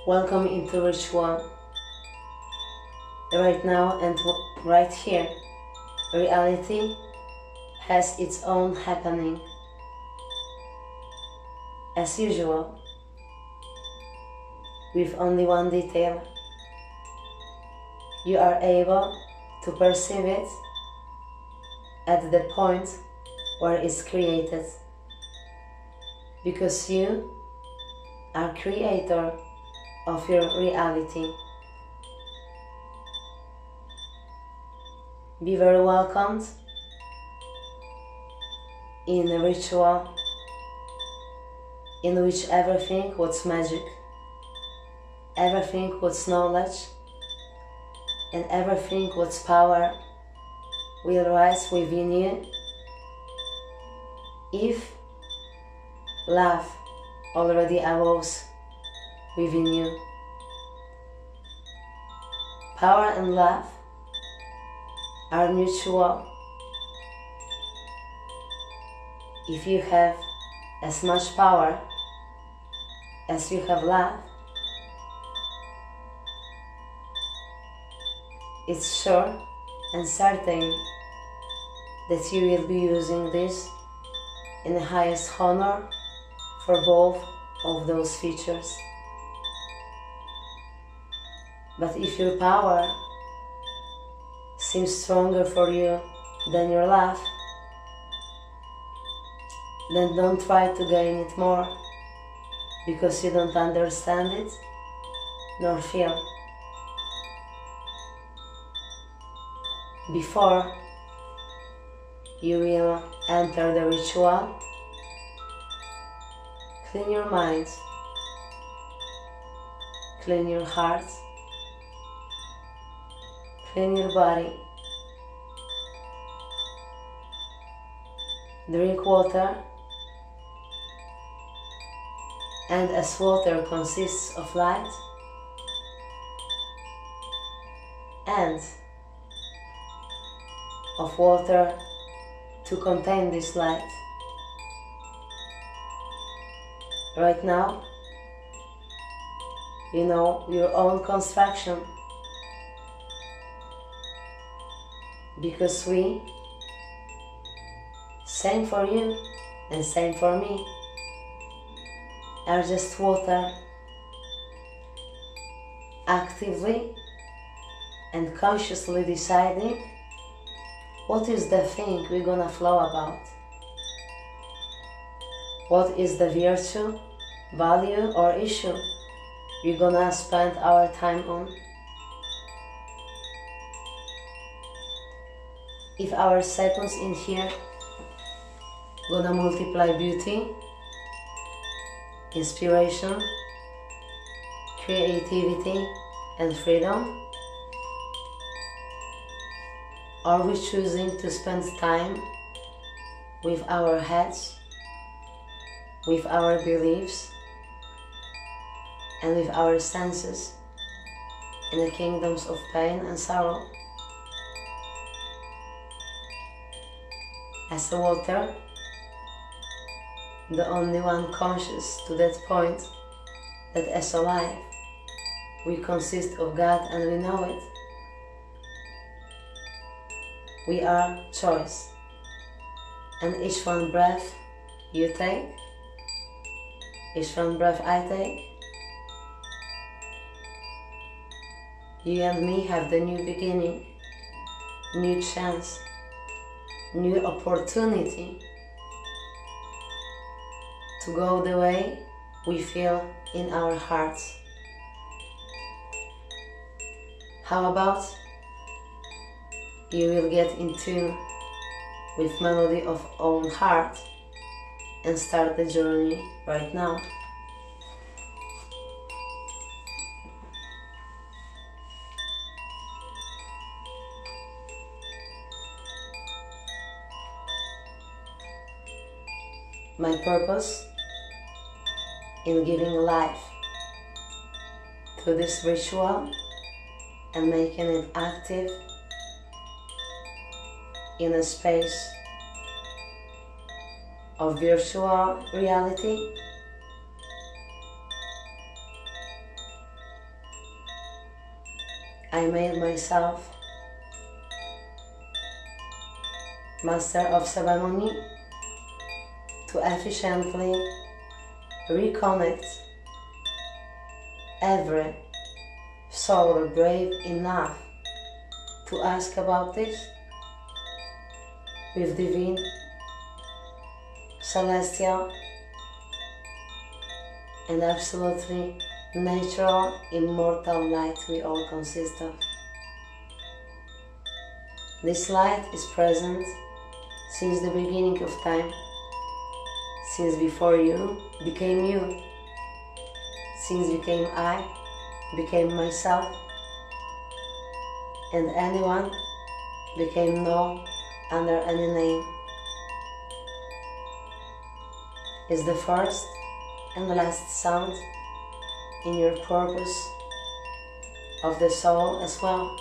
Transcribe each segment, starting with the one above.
Welcome into ritual. Right now and right here, reality has its own happening. As usual, with only one detail, you are able to perceive it at the point where it's created, because you are creator of your reality. Be very welcomed in a ritual in which everything was magic, everything was knowledge, and everything was power will rise within you if love already arose within you. Power and love are mutual. If you have as much power as you have love, it's sure and certain that you will be using this in the highest honor for both of those features. But if your power seems stronger for you than your love, then don't try to gain it more, because you don't understand it nor feel. Before you will enter the ritual, clean your mind, clean your heart, clean your body. Drink water, and as water consists of light and of water to contain this light, right now you know your own construction, because we, same for you and same for me, are just water, actively and consciously deciding what is the thing we're gonna flow about, what is the virtue, value or issue we're gonna spend our time on. If our seconds in here gonna multiply beauty, inspiration, creativity and freedom, are we choosing to spend time with our heads, with our beliefs and with our senses in the kingdoms of pain and sorrow? As the water, the only one conscious to that point that as alive we consist of God and we know it. We are choice, and each one breath you take, each one breath I take, you and me have the new beginning, new chance, new opportunity to go the way we feel in our hearts. How about you will get in tune with melody of own heart and start the journey right now. My purpose in giving life to this ritual and making it active in a space of virtual reality I made myself master of ceremony to efficiently reconnect every soul brave enough to ask about this with divine, celestial, and absolutely natural, immortal light we all consist of. This light is present since the beginning of time, since before you became you, since became I, became myself, and anyone became known under any name, is the first and the last sound in your purpose of the soul as well,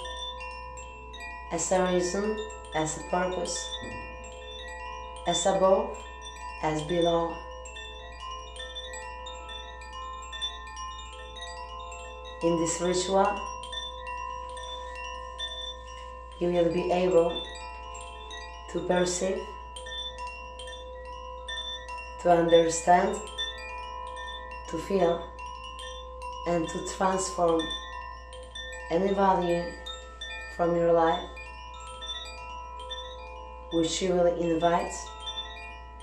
as a reason, as a purpose, as above, as below. In this ritual, you will be able to perceive, to understand, to feel, and to transform any value from your life which you will invite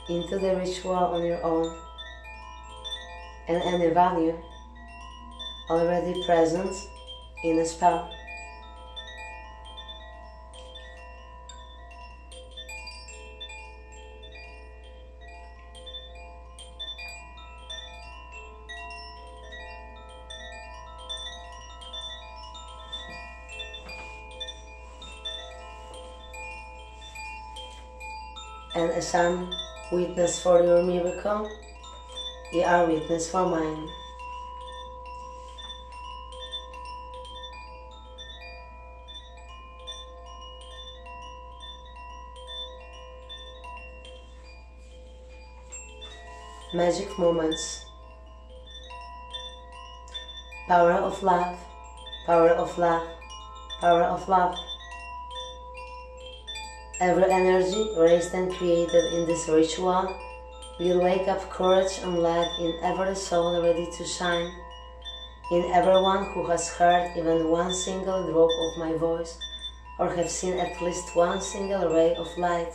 into the ritual on your own, and any value already present in a spell. And as I'm witness for your miracle, you are witness for mine. Magic moments. Power of love, power of love, power of love. Every energy raised and created in this ritual will wake up courage and light in every soul ready to shine, in everyone who has heard even one single drop of my voice or have seen at least one single ray of light.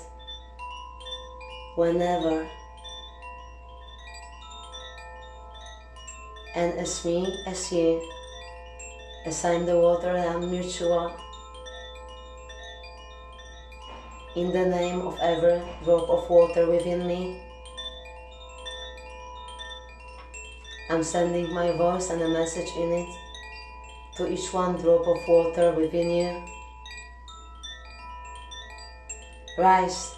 Whenever and as me, as you, as I'm the water and I'm mutual, in the name of every drop of water within me, I'm sending my voice and a message in it to each one drop of water within you. Rise,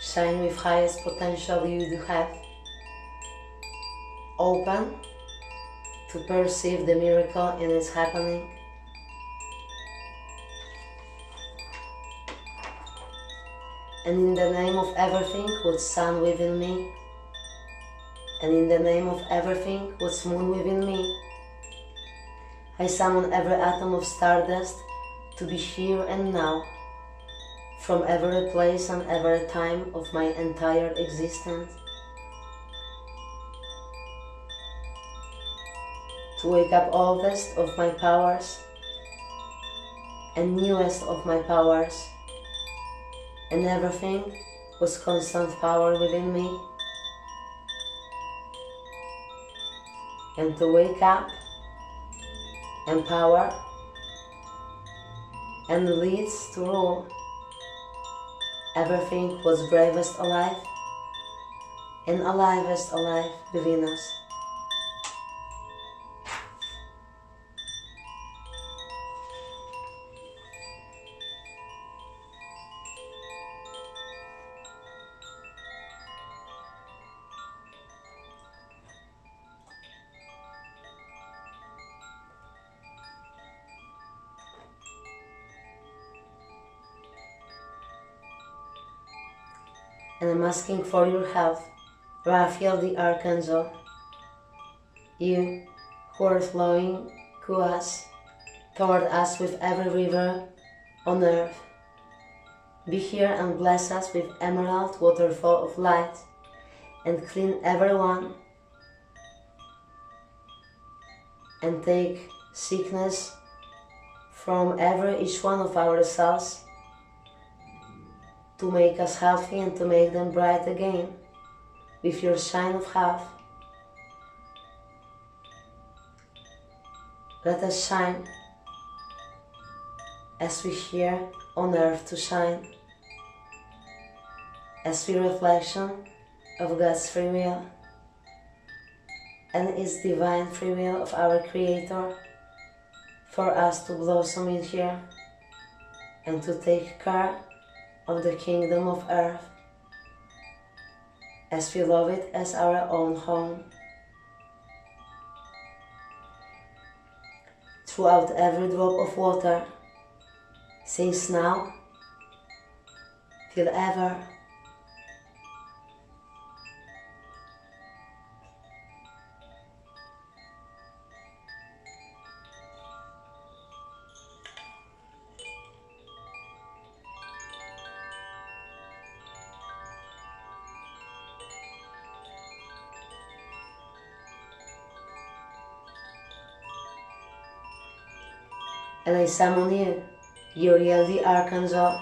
shine with highest potential you do have, open to perceive the miracle in its happening. And in the name of everything what's sun within me, and in the name of everything what's moon within me, I summon every atom of stardust to be here and now, from every place and every time of my entire existence, to wake up oldest of my powers and newest of my powers, and everything was constant power within me, and to wake up, empower, and leads to rule everything was bravest alive and alivest alive within us. And I'm asking for your help, Raphael the Archangel, you who are flowing us, toward us with every river on earth. Be here and bless us with emerald waterfall of light, and clean everyone, and take sickness from each one of our cells, to make us healthy and to make them bright again with your shine of health. Let us shine as we here on earth to shine, as we reflection of God's free will and its divine free will of our Creator for us to blossom in here and to take care of the kingdom of earth as we love it as our own home. Throughout every drop of water, since now till ever. And I summon you, Uriel the Archangel,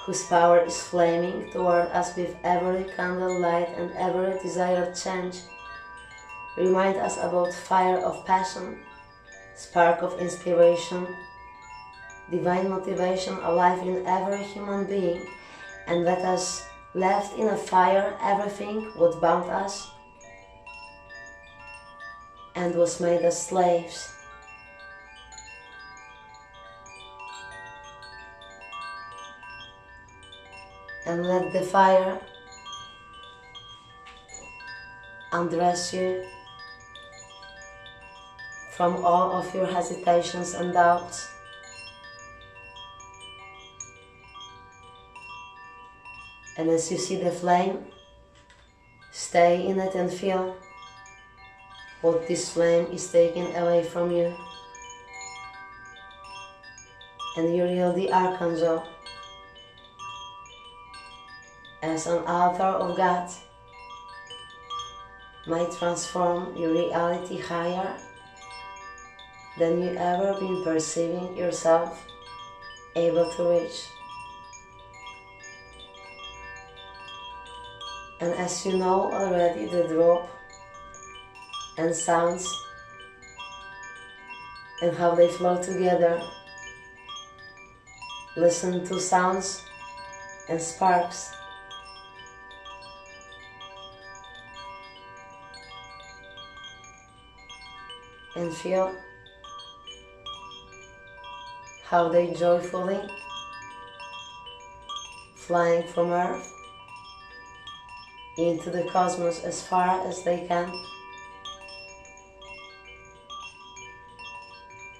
whose power is flaming toward us with every candle light and every desired change. Remind us about fire of passion, spark of inspiration, divine motivation alive in every human being, and let us left in a fire everything what bound us and was made us slaves. And let the fire undress you from all of your hesitations and doubts. And as you see the flame, stay in it and feel what this flame is taking away from you. And Uriel the Archangel, as an altar of God, might transform your reality higher than you ever been perceiving yourself able to reach. And as you know already the drop and sounds and how they flow together, listen to sounds and sparks. And feel how they joyfully flying from earth into the cosmos as far as they can,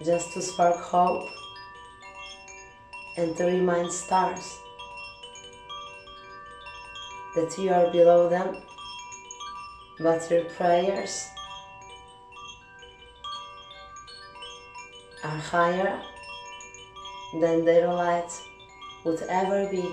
just to spark hope and to remind stars that you are below them, but your prayers are higher than their light would ever be.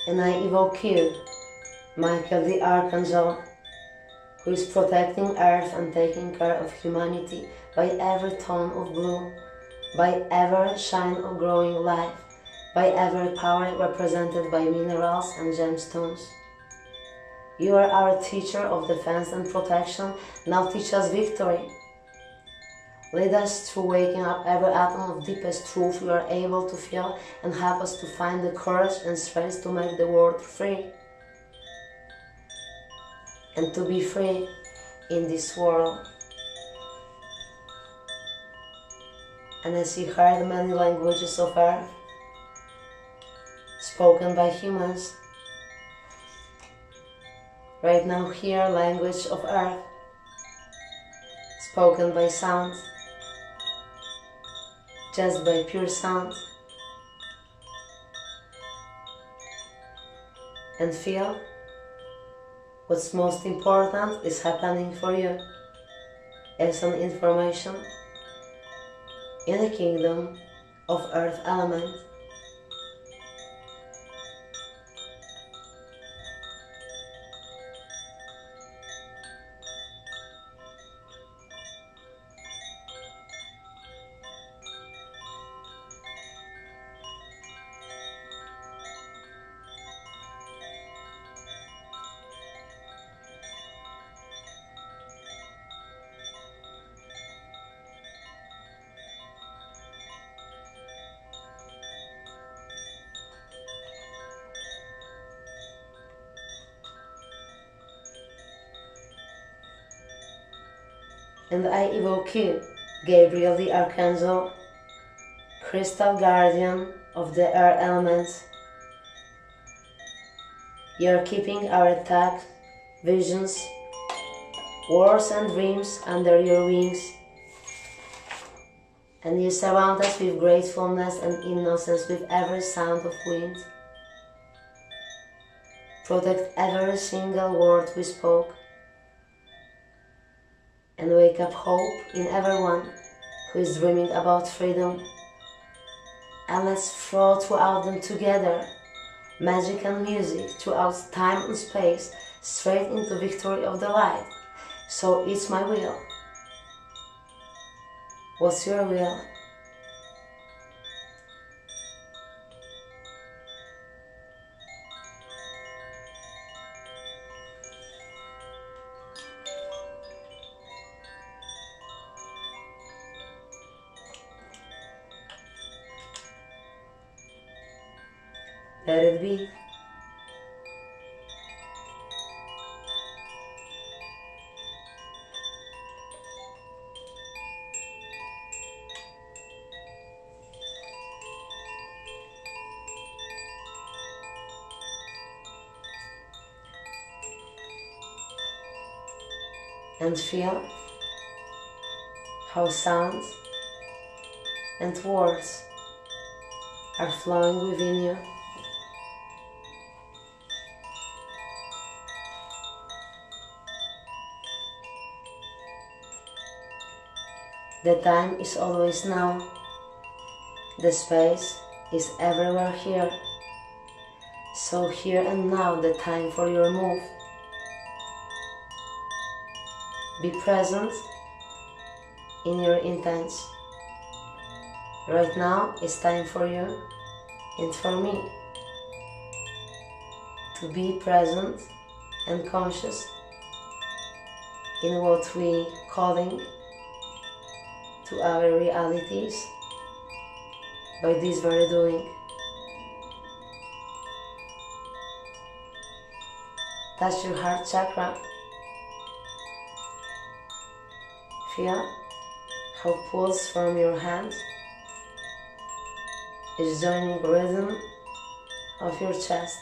And I evoke you, Michael the Archangel, who is protecting earth and taking care of humanity by every tone of blue, by every shine of growing life, by every power represented by minerals and gemstones. You are our teacher of defense and protection. Now teach us victory. Lead us through waking up every atom of deepest truth we are able to feel, and help us to find the courage and strength to make the world free. And to be free in this world. And as you heard many languages of earth, spoken by humans, right now hear language of earth, spoken by sound, just by pure sound, and feel what's most important is happening for you as an information in the kingdom of earth element. And I evoke you, Gabriel the Archangel, crystal guardian of the air elements. You are keeping our attack, visions, wars and dreams under your wings. And you surround us with gratefulness and innocence with every sound of wind. Protect every single word we spoke. And wake up hope in everyone who is dreaming about freedom. And let's throw throughout them together magic and music throughout time and space, straight into victory of the light. So it's my will. What's your will? Let it be. And feel how sounds and words are flowing within you. The time is always now. The space is everywhere here. So here and now the time for your move. Be present in your intents. Right now it's time for you and for me to be present and conscious in what we calling to our realities by this very doing. Touch your heart chakra. Feel how pulse from your hand is joining rhythm of your chest.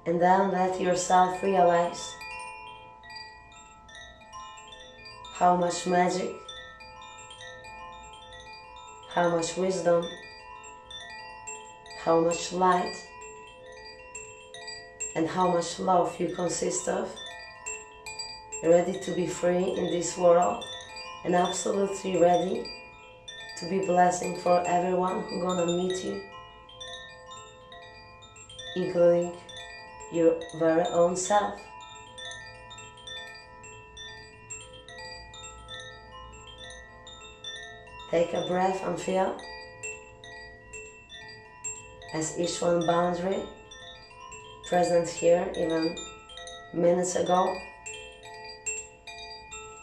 And then let yourself realize how much magic, how much wisdom, how much light, and how much love you consist of, ready to be free in this world and absolutely ready to be blessing for everyone who's gonna meet you, including your very own self. Take a breath and feel as each one boundary present here even minutes ago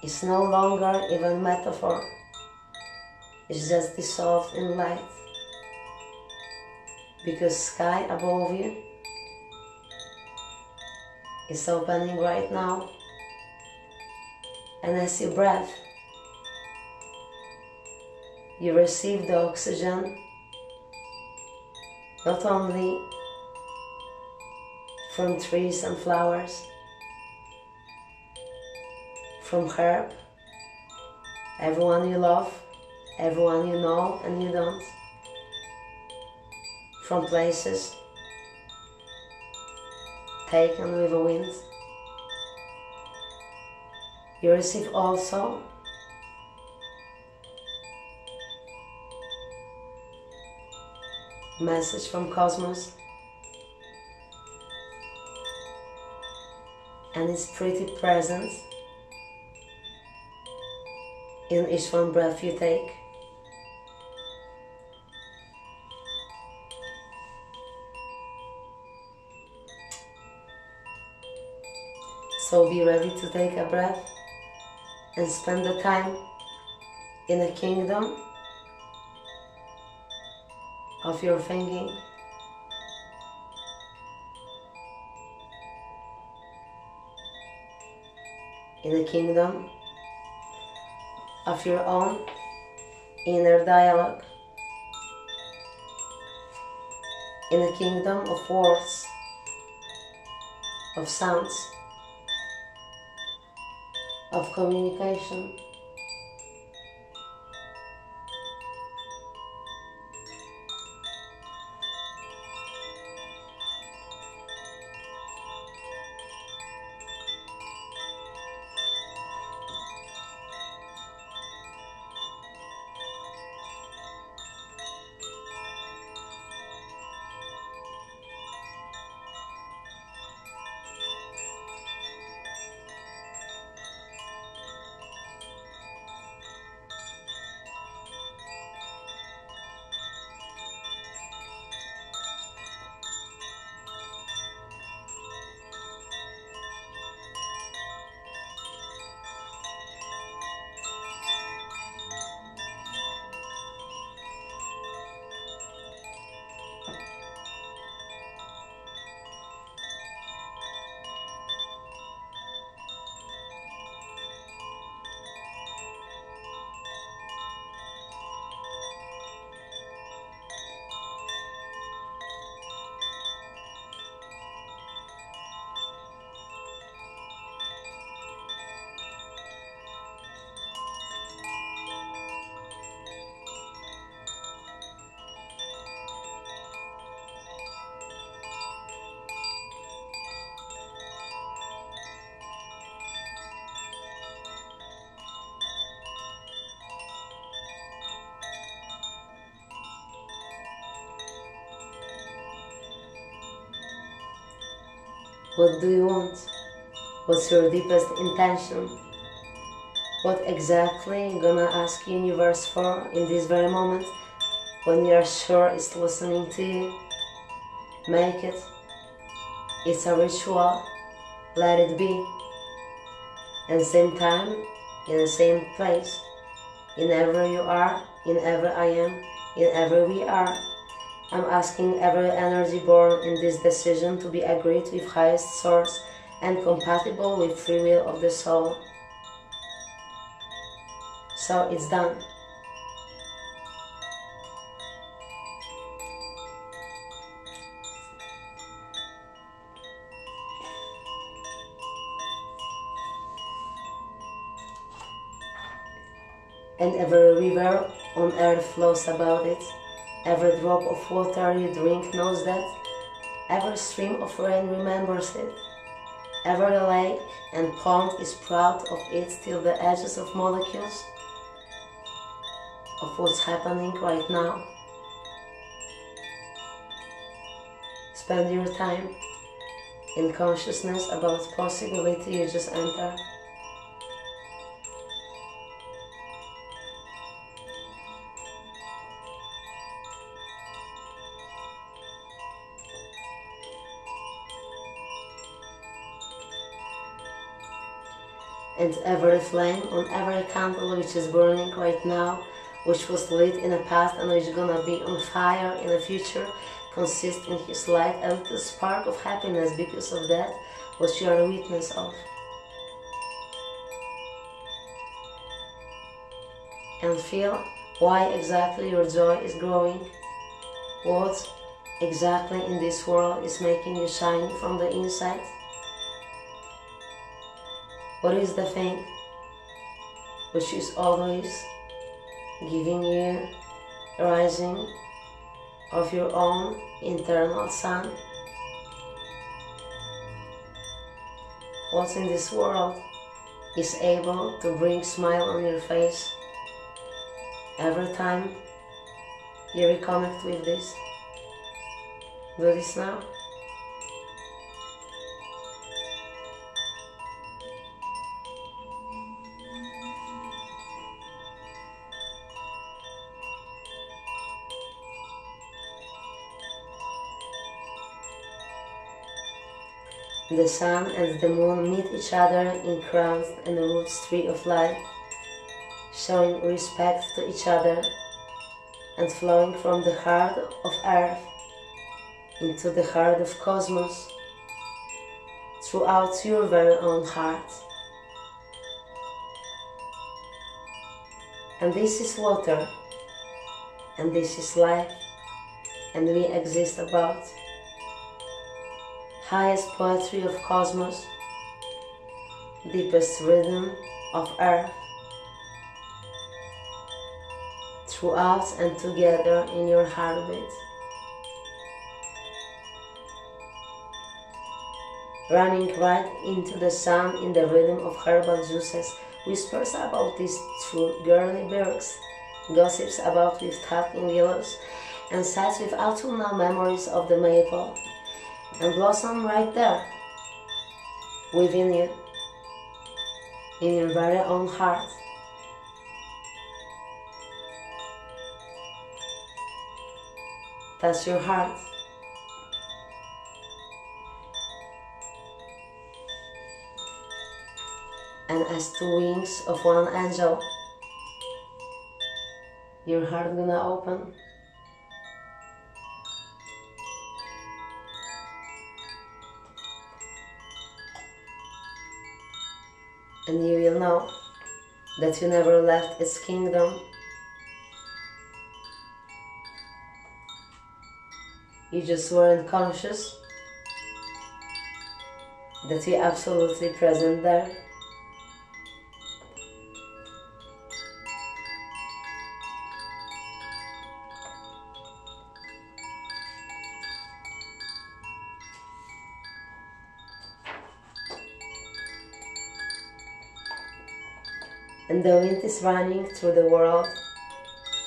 is no longer even metaphor. It's just dissolved in light. Because sky above you is opening right now. And as you breathe, you receive the oxygen not only from trees and flowers, from herb, everyone you love, everyone you know and you don't, from places taken with the wind. You receive also message from cosmos, and it's pretty present in each one breath you take. So be ready to take a breath and spend the time in a kingdom of your thinking. In a kingdom of your own inner dialogue. In a kingdom of words, of sounds, of communication. What do you want? What's your deepest intention? What exactly you gonna ask universe for in this very moment when you are sure it's listening to you? Make it. It's a ritual. Let it be. And same time, in the same place, in ever you are, in ever I am, in ever we are, I'm asking every energy born in this decision to be agreed with highest source and compatible with free will of the soul. So it's done. And every river on earth flows about it. Every drop of water you drink knows that. Every stream of rain remembers it. Every lake and pond is proud of it till the edges of molecules of what's happening right now. Spend your time in consciousness about possibility you just enter. and every flame on every candle which is burning right now, which was lit in the past and which is gonna be on fire in the future, consists in His light, a little spark of happiness because of that, what you are a witness of. And feel why exactly your joy is growing, what exactly in this world is making you shine from the inside. What is the thing which is always giving you a rising of your own internal sun? What in this world is able to bring a smile on your face every time you reconnect with this? Do this now. The sun and the moon meet each other in crowns and the roots tree of life, showing respect to each other and flowing from the heart of earth into the heart of cosmos, throughout your very own heart. And this is water, and this is life, and we exist about highest poetry of cosmos, deepest rhythm of earth, throughout and together in your heartbeat, running right into the sun in the rhythm of herbal juices, whispers about these through girly birds, gossips about with talking willows, and sighs with autumnal memories of the maple, and blossom right there, within you, in your very own heart. Touch your heart. And as two wings of one angel, your heart gonna open. And you will know that you never left its kingdom. You just weren't conscious that you're absolutely present there. And the wind is running through the world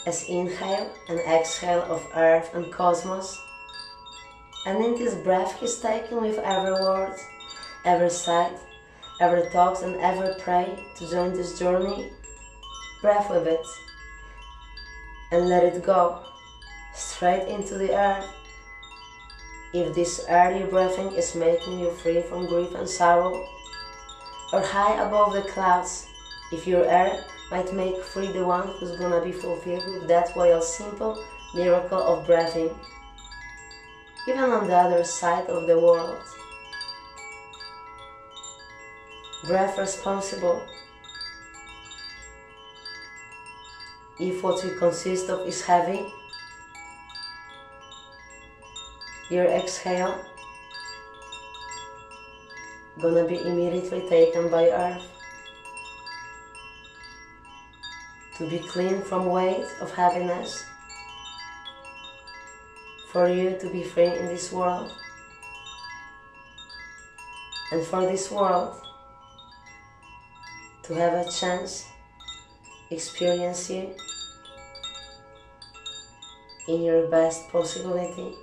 as inhale and exhale of earth and cosmos. And in this breath he's taking with every word, every sight, every thought and every pray to join this journey. Breath with it and let it go straight into the earth. If this early breathing is making you free from grief and sorrow, or high above the clouds, if your air might make free the one who's gonna be fulfilled with that while simple miracle of breathing, even on the other side of the world. Breath responsible. If what you consist of is heavy, your exhale gonna be immediately taken by earth to be clean from weight of heaviness, for you to be free in this world, and for this world to have a chance experience you in your best possibility.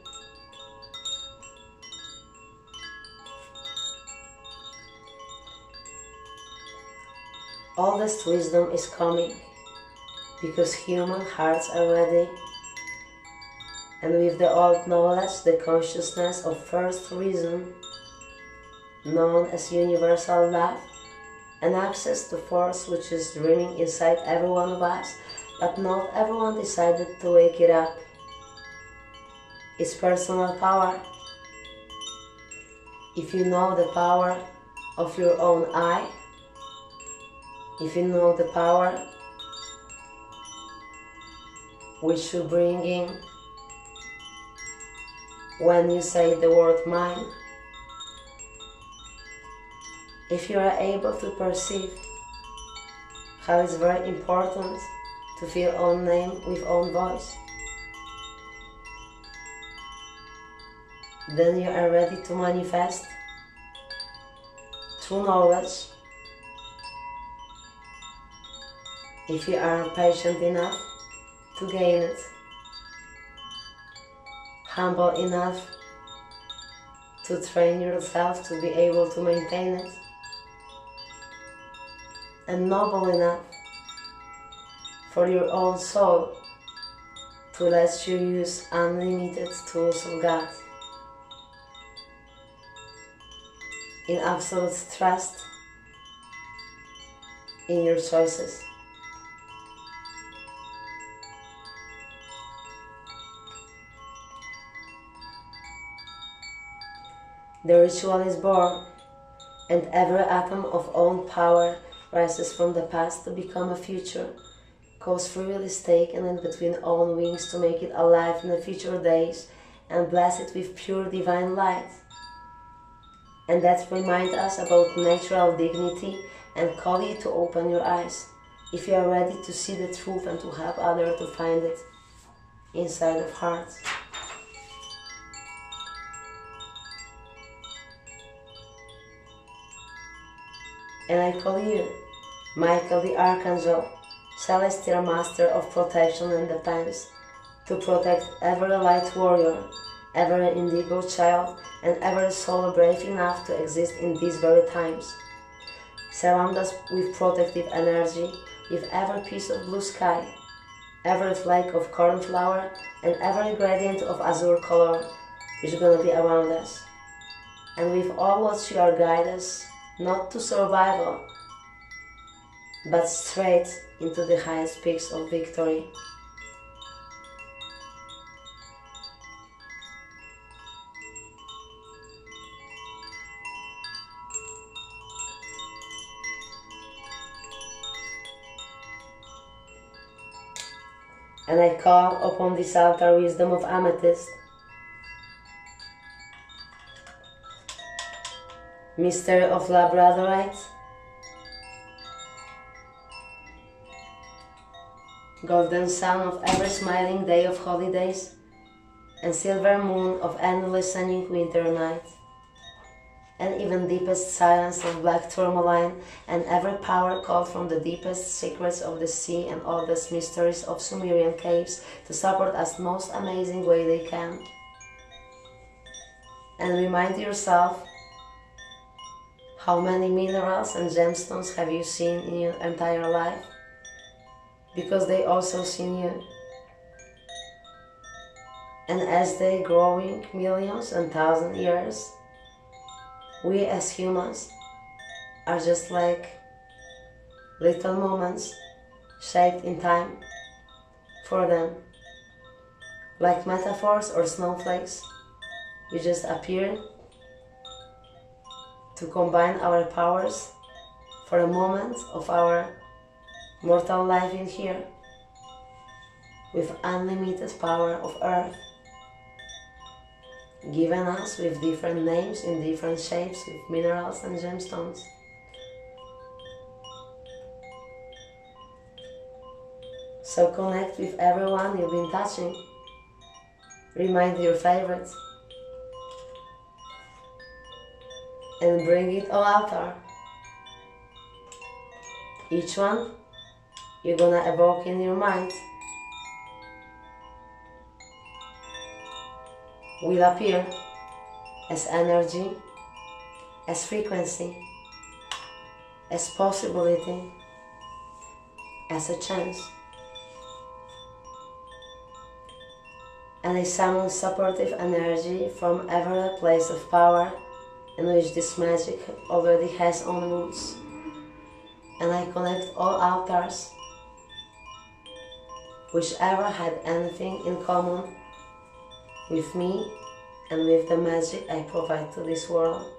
All this wisdom is coming because human hearts are ready, and with the old knowledge, the consciousness of first reason, known as universal love and access to force which is dreaming inside every one of us, but not everyone decided to wake it up. It's personal power. If you know the power of your own eye, if you know the power which you bring in when you say the word mine, if you are able to perceive how it's very important to feel own name with own voice, then you are ready to manifest true knowledge. If you are patient enough to gain it, humble enough to train yourself to be able to maintain it, and noble enough for your own soul to let you use unlimited tools of God in absolute trust in your choices. The ritual is born, and every atom of own power rises from the past to become a future, cause free will is taken in between own wings to make it alive in the future days and bless it with pure divine light. And that remind us about natural dignity and call you to open your eyes, if you are ready to see the truth and to help others to find it inside of heart. And I call you, Michael the Archangel, Celestial Master of Protection and Defense, to protect every light warrior, every indigo child, and every soul brave enough to exist in these very times. Surround us with protective energy, with every piece of blue sky, every flake of cornflower, and every gradient of azure color which is going to be around us. And with all what you are guide us, not to survival, but straight into the highest peaks of victory. And I call upon this altar wisdom of amethyst, mystery of labradorite, golden sun of every smiling day of holidays, and silver moon of any listening winter night, and even deepest silence of black tourmaline, and every power called from the deepest secrets of the sea and oldest mysteries of Sumerian caves to support us most amazing way they can. And remind yourself, how many minerals and gemstones have you seen in your entire life? Because they also seen you. And as they growing millions and thousand years, we as humans are just like little moments shaped in time for them. Like metaphors or snowflakes, we just appear to combine our powers for a moment of our mortal life in here with unlimited power of earth, given us with different names in different shapes with minerals and gemstones. So connect with everyone you've been touching. Remind your favorites. And bring it all altar. Each one you're gonna evoke in your mind will appear as energy, as frequency, as possibility, as a chance. And I summon supportive energy from every place of power in which this magic already has own roots, and I connect all altars which ever had anything in common with me and with the magic I provide to this world.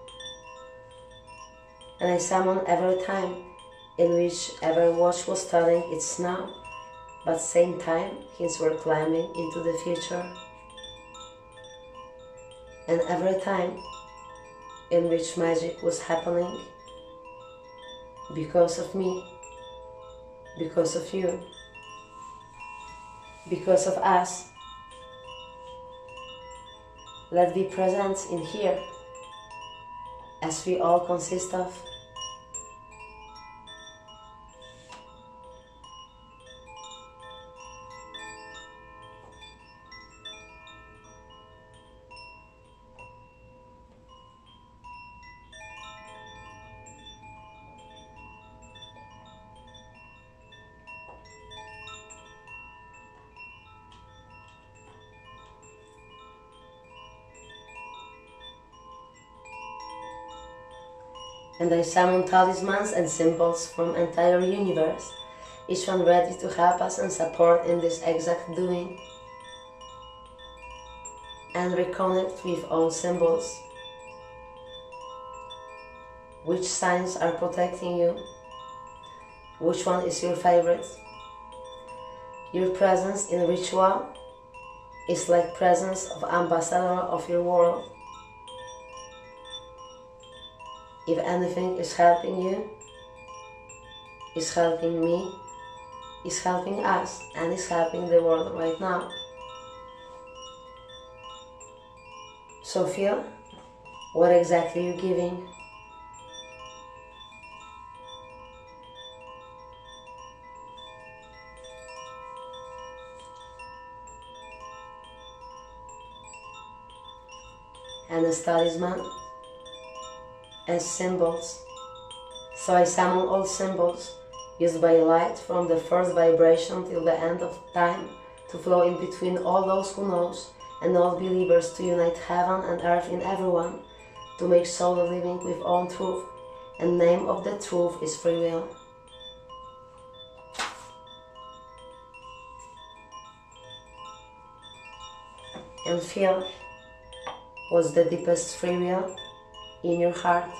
And I summon every time in which every watch was telling it's now, but same time hints were climbing into the future. And every time in which magic was happening because of me, because of you, because of us. Let be present in here, as we all consist of. And I summon talismans and symbols from entire universe, each one ready to help us and support in this exact doing. And reconnect with all symbols. Which signs are protecting you? Which one is your favorite? Your presence in ritual is like presence of ambassador of your world. If anything is helping you, is helping me, is helping us, and is helping the world right now. So feel what exactly you're giving. And the talisman as symbols. So I summon all symbols used by light from the first vibration till the end of time to flow in between all those who knows and all believers to unite heaven and earth in everyone, to make soul living with own truth, and name of the truth is free will. And feel what's the deepest free will in your heart.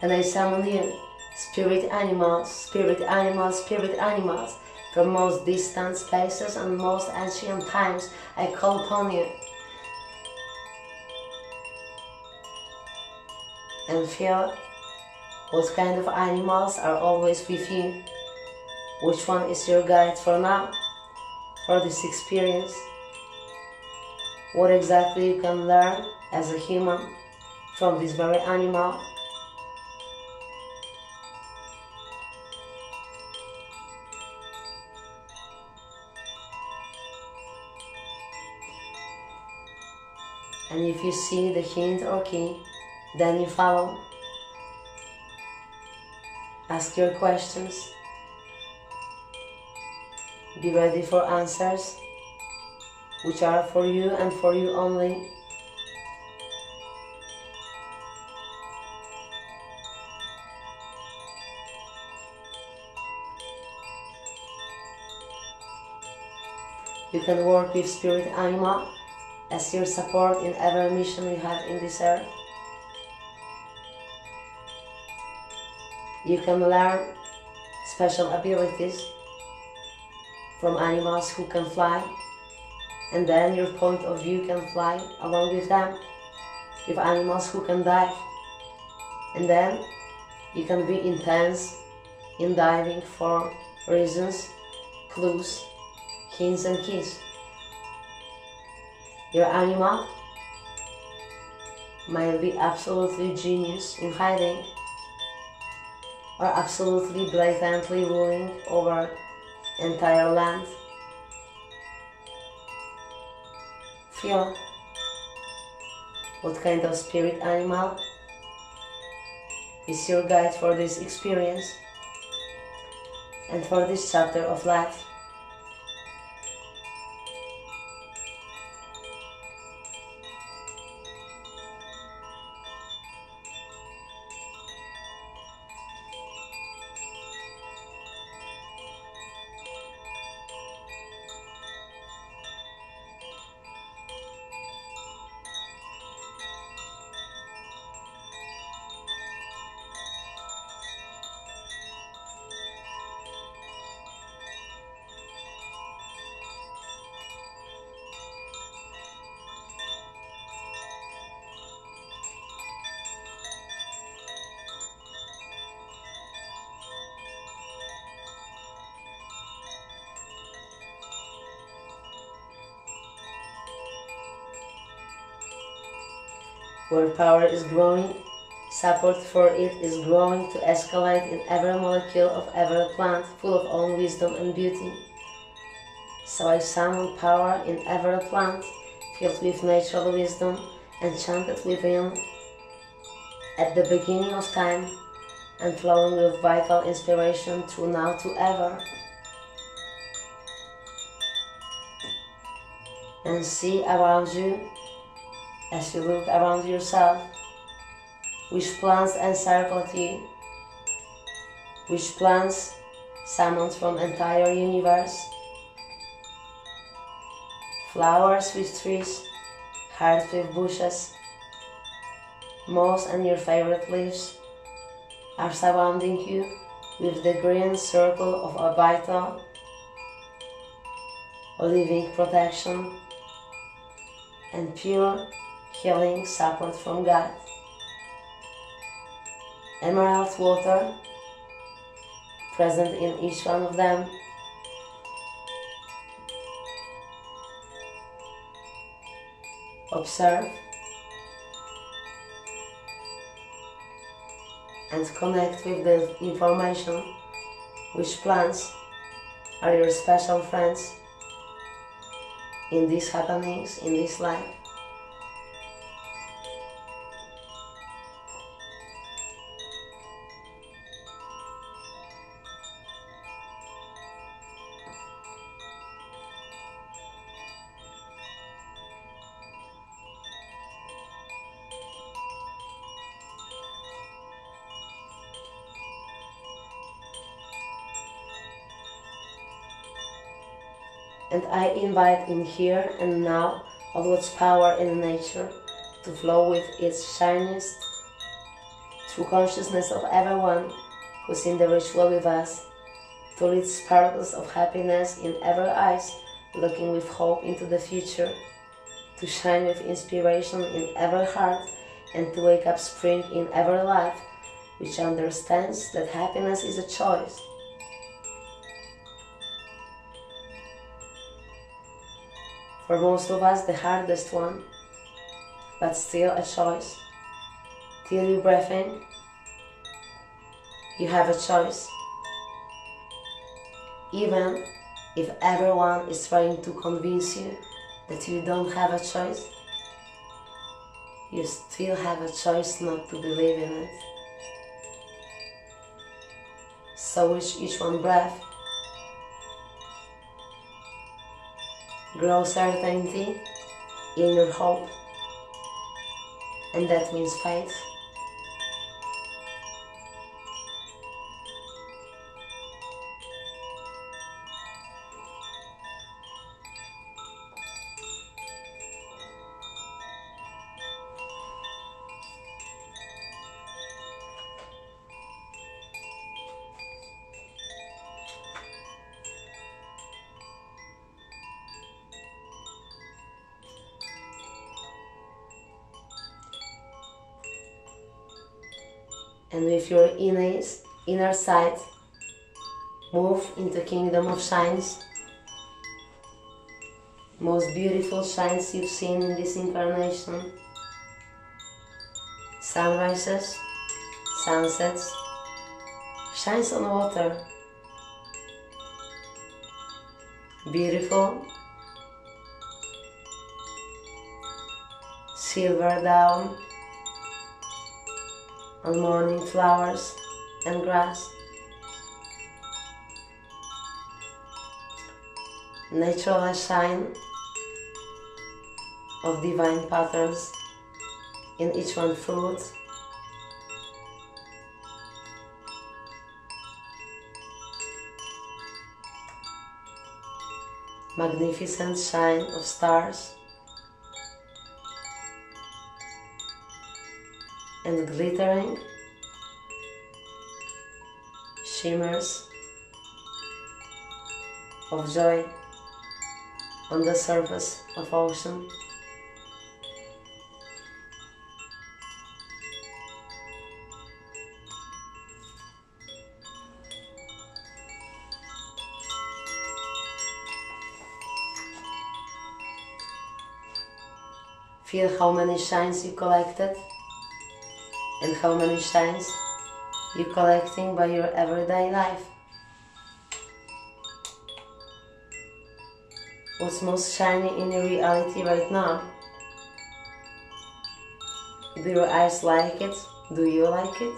And I summon you, spirit animals, spirit animals, spirit animals, from most distant spaces and most ancient times. I call upon you. And feel what kind of animals are always with you. Which one is your guide for now, for this experience? What exactly you can learn as a human from this very animal? And if you see the hint or key, then you follow. Ask your questions. Be ready for answers, which are for you and for you only. You can work with spirit animal as your support in every mission you have in this earth. You can learn special abilities from animals who can fly, and then your point of view can fly along with them, with animals who can dive, and then you can be intense in diving for reasons, clues, hints and keys. Your animal might be absolutely genius in hiding, or absolutely blatantly ruling over entire land. Feel what kind of spirit animal is your guide for this experience and for this chapter of life. Where power is growing, support for it is growing to escalate in every molecule of every plant, full of own wisdom and beauty. So I summon power in every plant, filled with natural wisdom, enchanted within, at the beginning of time, and flowing with vital inspiration through now to ever. And see around you, as you look around yourself, which plants encircled you, which plants summoned from entire universe, flowers with trees, hearts with bushes, moss and your favorite leaves are surrounding you with the green circle of a vital, living protection and pure healing support from God. Emerald water present in each one of them. Observe and connect with the information which plants are your special friends in these happenings, in this life. And I invite in here and now all God's power in nature to flow with its shiniest through consciousness of everyone who's in the ritual with us, to lead sparkles of happiness in every eyes, looking with hope into the future, to shine with inspiration in every heart, and to wake up spring in every life, which understands that happiness is a choice. For most of us, the hardest one, but still a choice. Till you breathe in, you have a choice. Even if everyone is trying to convince you that you don't have a choice, you still have a choice not to believe in it. So with each one breath, grow certainty in your hope, and that means faith. and with your inner sight, move into kingdom of shines, most beautiful shines you've seen in this incarnation. Sunrises, sunsets, shines on water, beautiful, silver down on morning flowers and grass, natural shine of divine patterns in each one fruit, magnificent shine of stars and glittering shimmers of joy on the surface of ocean. Feel how many shines you collected and how many shines you're collecting by your everyday life. What's most shiny in your reality right now? Do your eyes like it? Do you like it?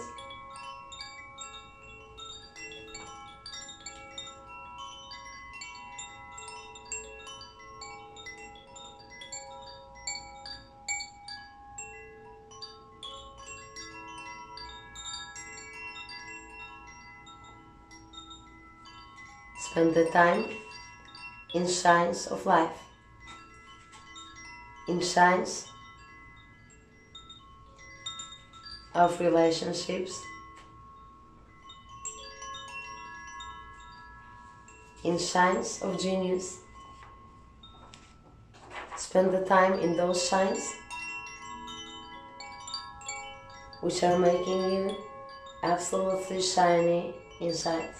Spend the time in shines of life, in shines of relationships, in shines of genius. Spend the time in those shines which are making you absolutely shiny inside.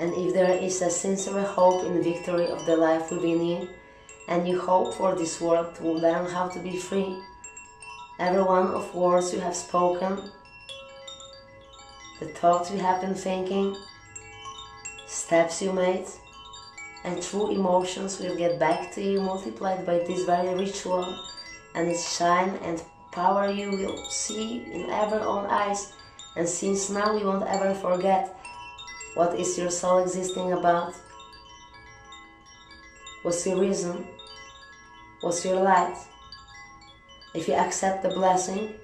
And if there is a sincere hope in victory of the life within you, and you hope for this world to learn how to be free, every one of words you have spoken, the thoughts you have been thinking, steps you made, and true emotions will get back to you multiplied by this very ritual, and its shine and power you will see in ever own eyes. And since now you won't ever forget what is your soul existing about, what's your reason, what's your light. If you accept the blessing,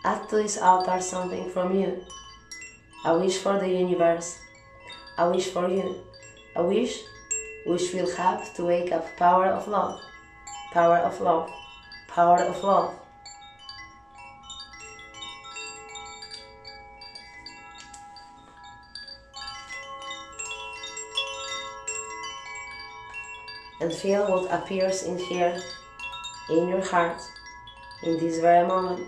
add to this altar something from you. A wish for the universe, a wish for you, a wish which will help to wake up power of love, power of love, power of love. And feel what appears in here, in your heart, in this very moment.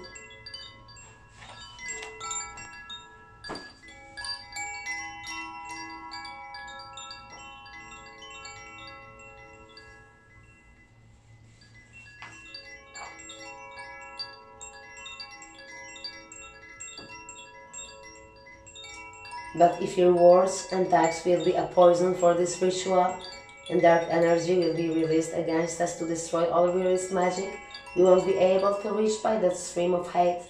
But if your words and acts will be a poison for this ritual, and dark energy will be released against us to destroy all released magic, we won't be able to reach by that stream of hate.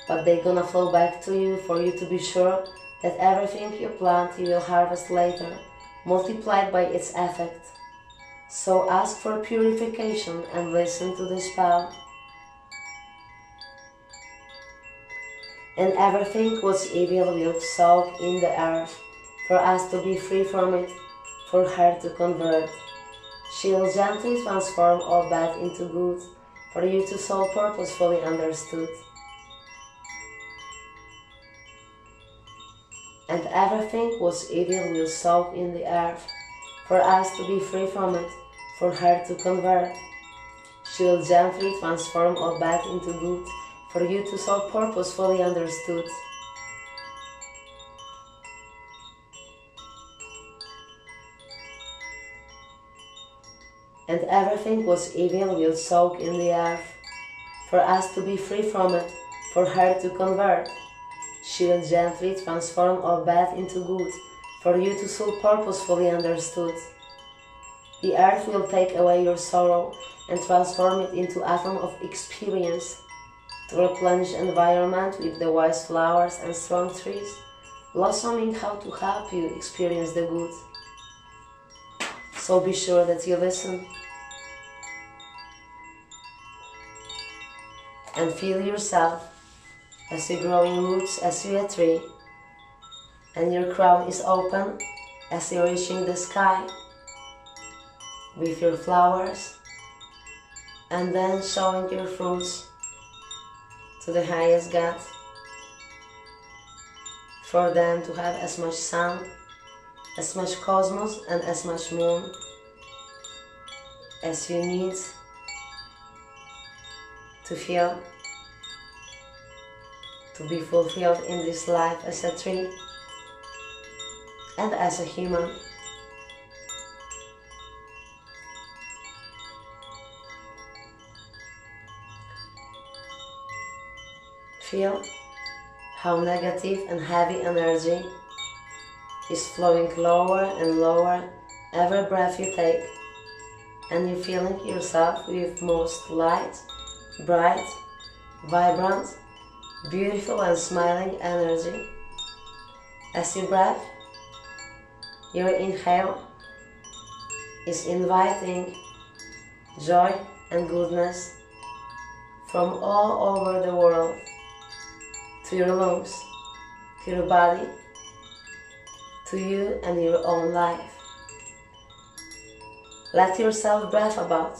But they're gonna flow back to you for you to be sure that everything you plant you will harvest later, multiplied by its effect. So ask for purification and listen to the spell. And everything what's evil will soak in the earth for us to be free from it, for her to convert. She will gently transform all bad into good, for you to soul purposefully understood. And everything was evil will soak in the earth, for us to be free from it, for her to convert. She will gently transform all bad into good, for you to soul purposefully understood. And everything was evil will soak in the earth, for us to be free from it, for her to convert. She will gently transform all bad into good, for you to soul purposefully understood. The earth will take away your sorrow and transform it into atom of experience, to replenish environment with the wise flowers and strong trees, blossoming how to help you experience the good. So be sure that you listen and feel yourself as you grow in roots as you a tree, and your crown is open as you're reaching the sky with your flowers, and then showing your fruits to the highest God, for them to have as much sun, as much cosmos, and as much moon as you need to feel, to be fulfilled in this life as a tree and as a human. Feel how negative and heavy energy is flowing lower and lower every breath you take, and you're feeling yourself with most light, bright, vibrant, beautiful and smiling energy. As you breathe, your inhale is inviting joy and goodness from all over the world to your lungs, to your body, to you and your own life. Let yourself breathe about.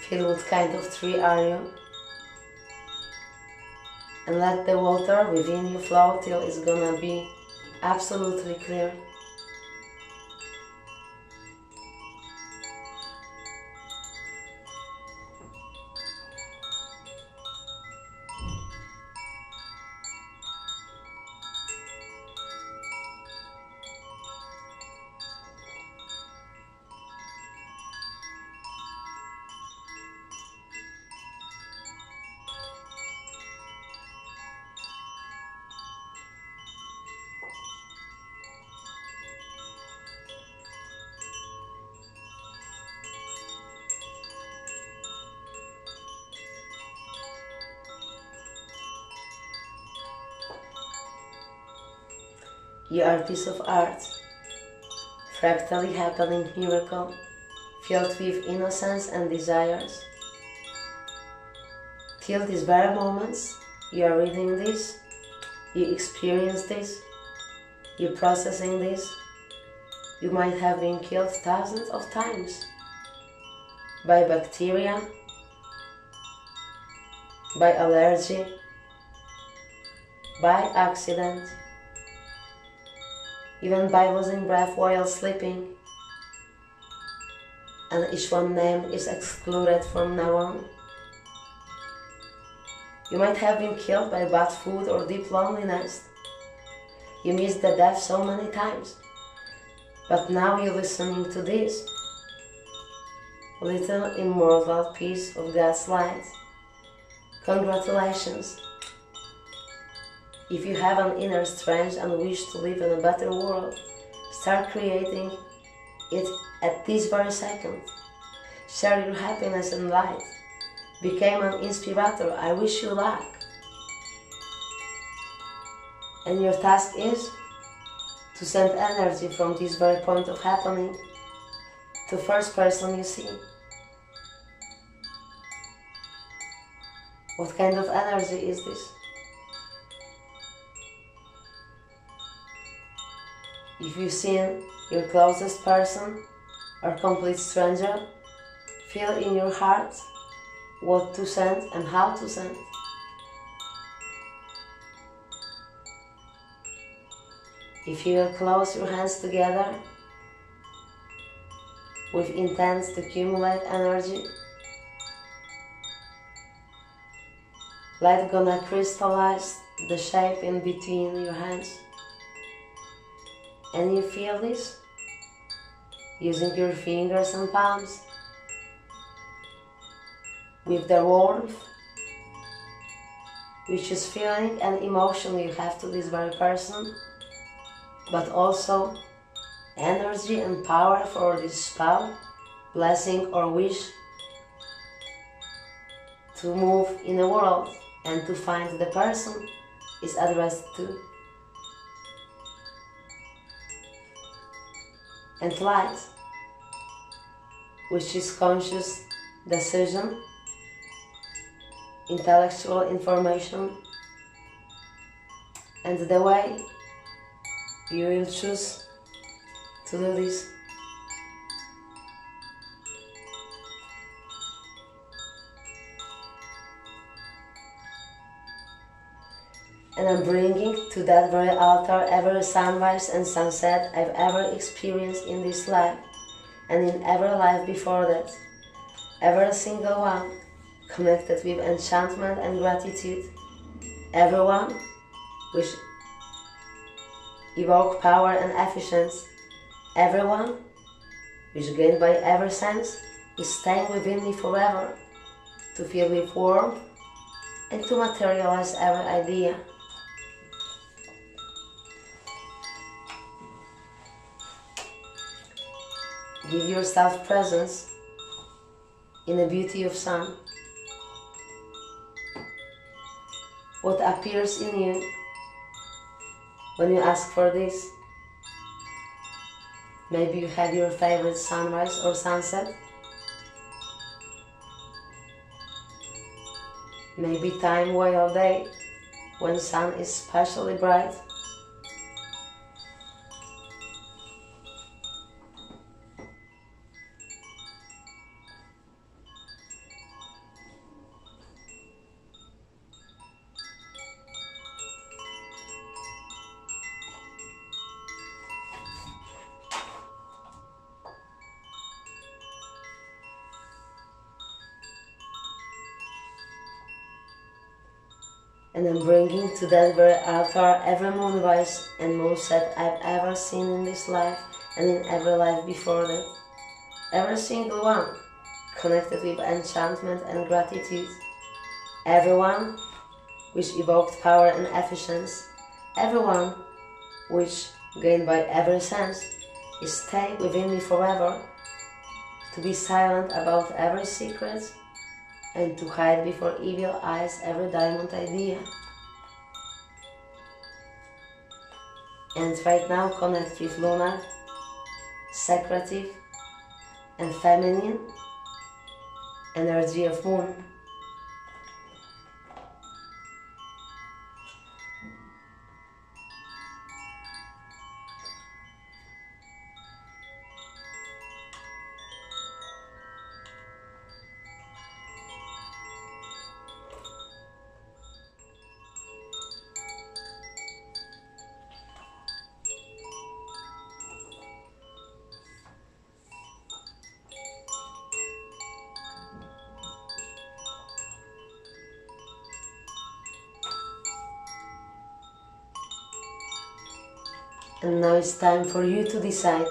Feel what kind of tree are you, and let the water within you flow till it's gonna be absolutely clear. You are a piece of art, fractally happening miracle, filled with innocence and desires. Till these very moments, you are reading this, you experience this, you're processing this. You might have been killed thousands of times by bacteria, by allergy, by accident, even by losing breath while sleeping, and each one name is excluded from now on. You might have been killed by bad food or deep loneliness. You missed the death so many times, but now you're listening to this little immortal piece of God's light. Congratulations! If you have an inner strength and wish to live in a better world, start creating it at this very second. Share your happiness and light. Become an inspirator. I wish you luck. And your task is to send energy from this very point of happening to first person you see. What kind of energy is this? If you've seen your closest person or complete stranger, feel in your heart what to send and how to send. If you will close your hands together with intent to accumulate energy, light gonna crystallize the shape in between your hands. And you feel this using your fingers and palms with the warmth, which is feeling and emotion you have to this very person, but also energy and power for this spell, blessing or wish to move in the world and to find the person is addressed to. And light, which is conscious decision, intellectual information, and the way you will choose to do this. And I'm bringing to that very altar every sunrise and sunset I've ever experienced in this life and in every life before that. Every single one connected with enchantment and gratitude. Everyone which evoke power and efficiency. Everyone which gained by every sense is staying within me forever to feel with warmth and to materialize every idea. Give yourself presence in the beauty of sun. What appears in you when you ask for this? Maybe you have your favorite sunrise or sunset. Maybe time while day when sun is especially bright. And I'm bringing to that very altar every moonrise and moonset I've ever seen in this life and in every life before that. Every single one connected with enchantment and gratitude. Everyone which evoked power and efficiency. Everyone which gained by every sense is stay within me forever, to be silent about every secret and to hide before evil eyes every diamond idea. And right now connect with lunar, secretive and feminine energy of moon. And now it's time for you to decide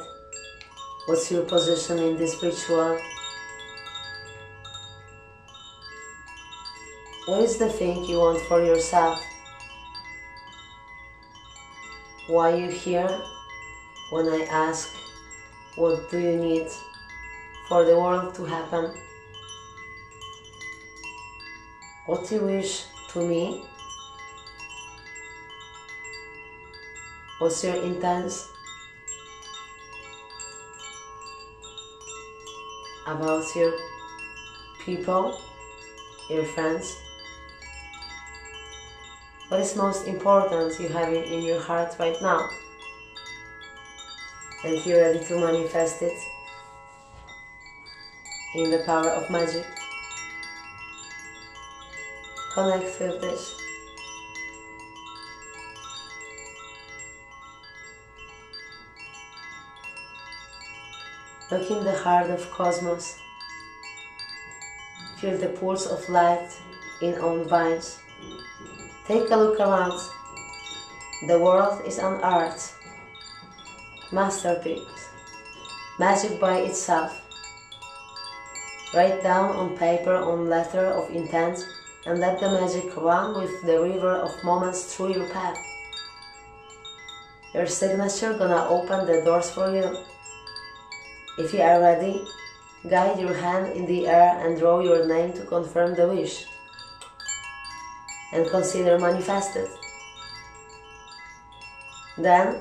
what's your position in this ritual. What is the thing you want for yourself? Why you here when I ask what do you need for the world to happen. What you wish to me? What's your intent about your people, your friends? What is most important you have in your heart right now? And you're ready to manifest it in the power of magic. Connect with this. Look in the heart of cosmos. Feel the pulse of light in own veins. Take a look around. The world is an art, masterpiece, magic by itself. Write down on paper, on letter of intent, and let the magic run with the river of moments through your path. Your signature gonna open the doors for you. If you are ready, guide your hand in the air and draw your name to confirm the wish. And consider manifested. Then,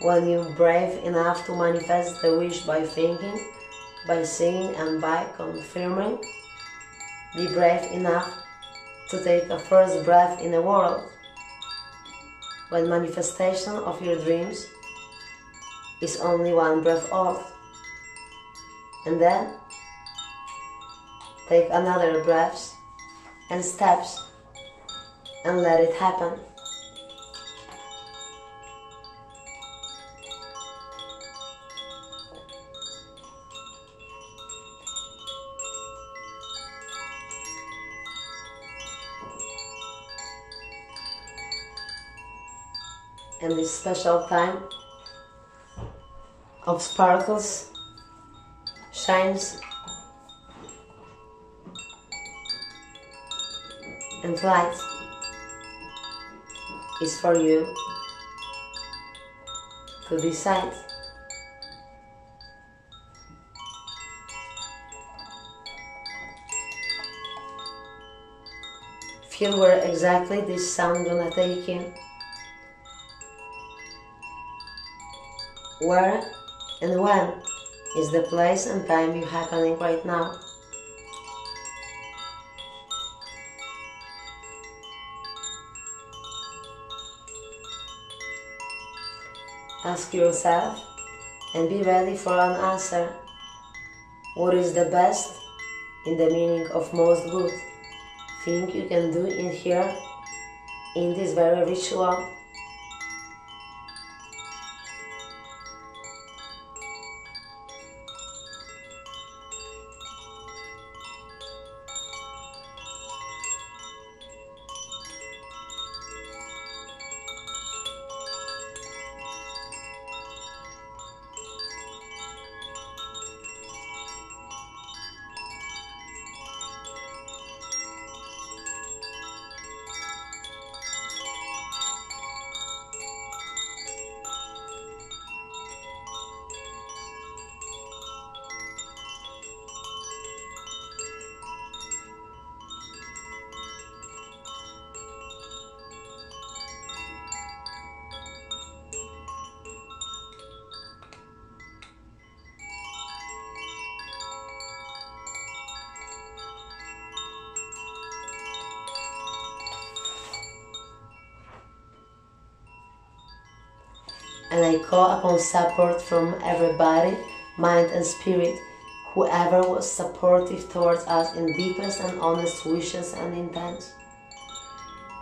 when you're brave enough to manifest the wish by thinking, by seeing and by confirming, be brave enough to take a first breath in a world when manifestation of your dreams is only one breath off. And then, take another breath and steps and let it happen. And this special time of sparkles, shines and light is for you to decide. Feel where exactly this sound gonna take you. Where and when is the place and time you happening right now. Ask yourself and be ready for an answer. What is the best in the meaning of most good thing you can do in here, in this very ritual? And I call upon support from everybody, mind and spirit, whoever was supportive towards us in deepest and honest wishes and intents.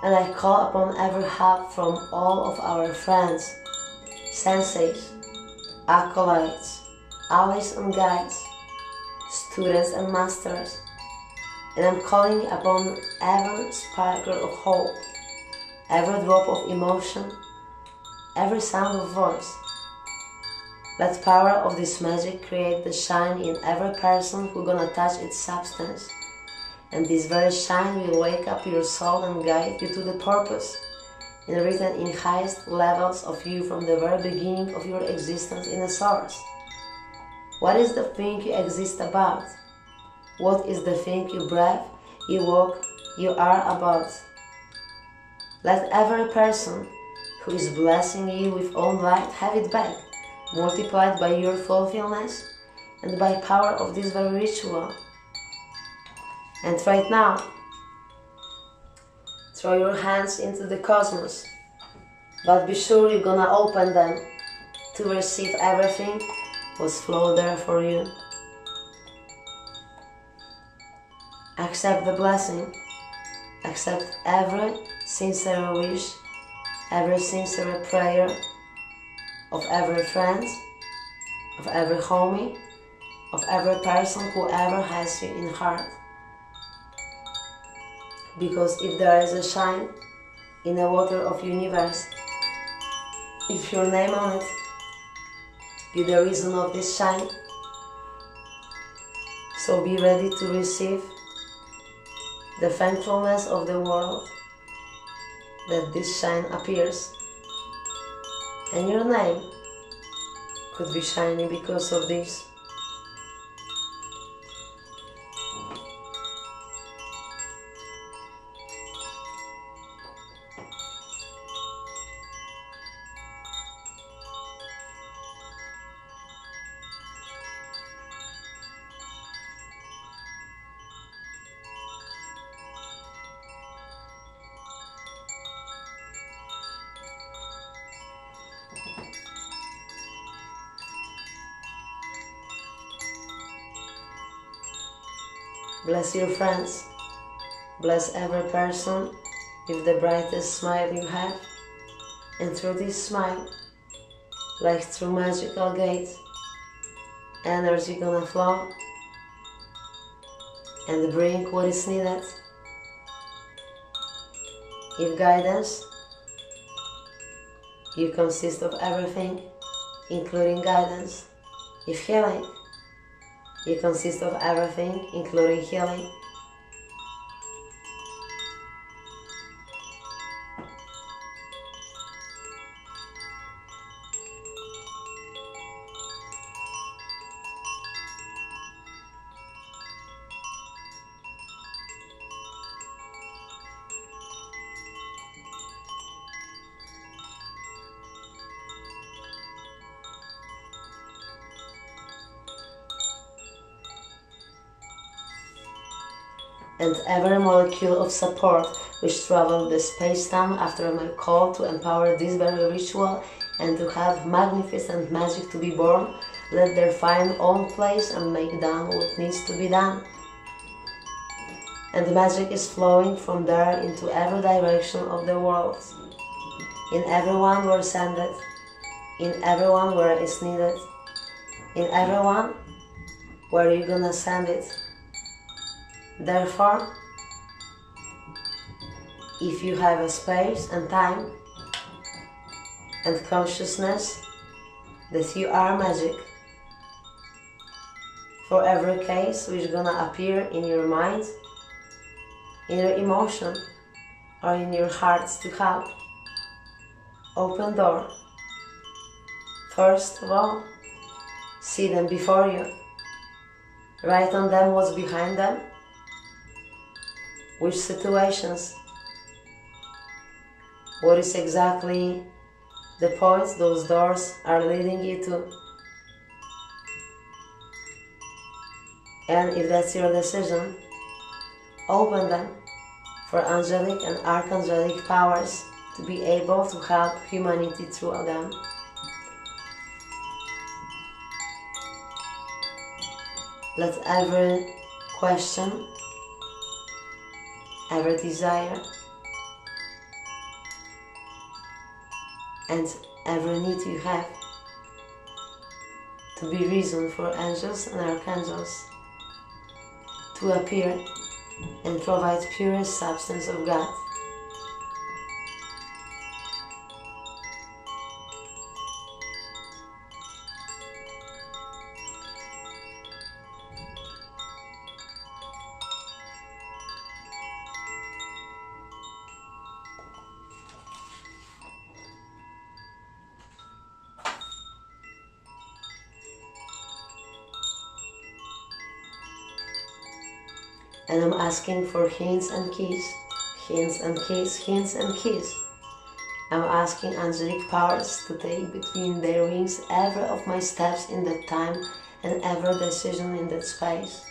And I call upon every help from all of our friends, senseis, acolytes, allies and guides, students and masters. And I'm calling upon every sparkle of hope, every drop of emotion, every sound of voice. Let power of this magic create the shine in every person who gonna touch its substance. And this very shine will wake up your soul and guide you to the purpose, and written in highest levels of you from the very beginning of your existence in the source. What is the thing you exist about? What is the thing you breathe, you walk, you are about? Let every person who is blessing you with all light have it back, multiplied by your fulfillment and by power of this very ritual. And right now, throw your hands into the cosmos, but be sure you're gonna open them to receive everything what's flowed there for you. Accept the blessing, accept every sincere wish, every sincere prayer of every friend, of every homie, of every person who ever has you in heart. Because if there is a shine in the water of universe, if your name on it, be the reason of this shine. So be ready to receive the thankfulness of the world that this shine appears. And your name could be shining because of this. Bless your friends, bless every person with the brightest smile you have, and through this smile, like through magical gates, energy gonna flow and bring what is needed. If guidance, you consist of everything, including guidance. If healing, you consist of everything, including healing. And every molecule of support which traveled the space-time after my call to empower this very ritual and to have magnificent magic to be born, let their find own place and make done what needs to be done. And the magic is flowing from there into every direction of the world. In everyone where sended, in everyone where it's needed, in everyone where you're gonna send it. Therefore, if you have a space and time and consciousness that you are magic, for every case which is gonna appear in your mind, in your emotion, or in your hearts to help, open door. First of all, see them before you. Write on them what's behind them, which situations, what is exactly the points those doors are leading you to. And if that's your decision, open them for angelic and archangelic powers to be able to help humanity through them. Let every question, every desire, and every need you have to be reason for angels and archangels to appear and provide purest substance of God. And I'm asking for hints and keys, hints and keys, hints and keys. I'm asking angelic powers to take between their wings every of my steps in that time and every decision in that space.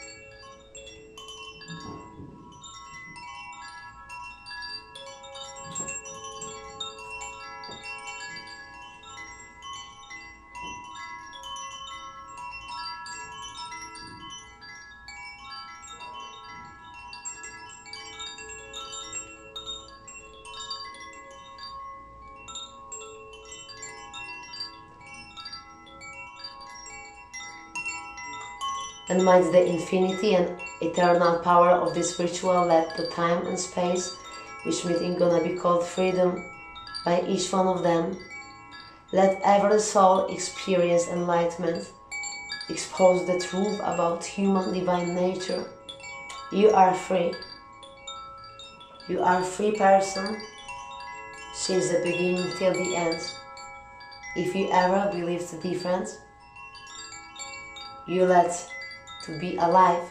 And might the infinity and eternal power of this ritual let the time and space, which meeting gonna be called freedom by each one of them, let every soul experience enlightenment, expose the truth about human divine nature. You are free. You are a free person since the beginning till the end. If you ever believed different, you let to be alive,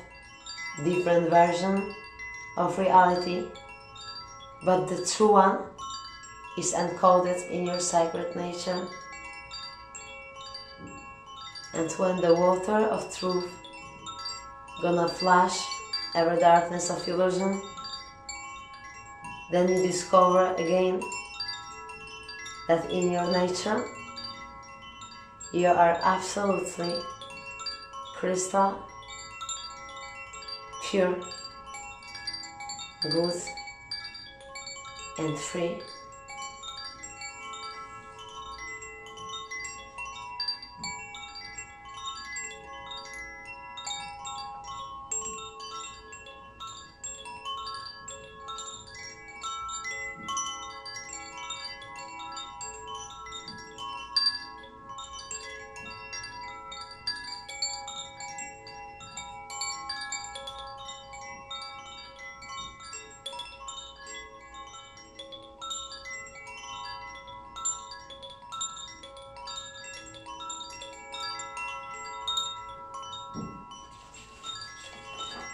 different version of reality, but the true one is encoded in your sacred nature. And when the water of truth gonna flash every darkness of illusion, then you discover again that in your nature you are absolutely crystal, pure, good, and free.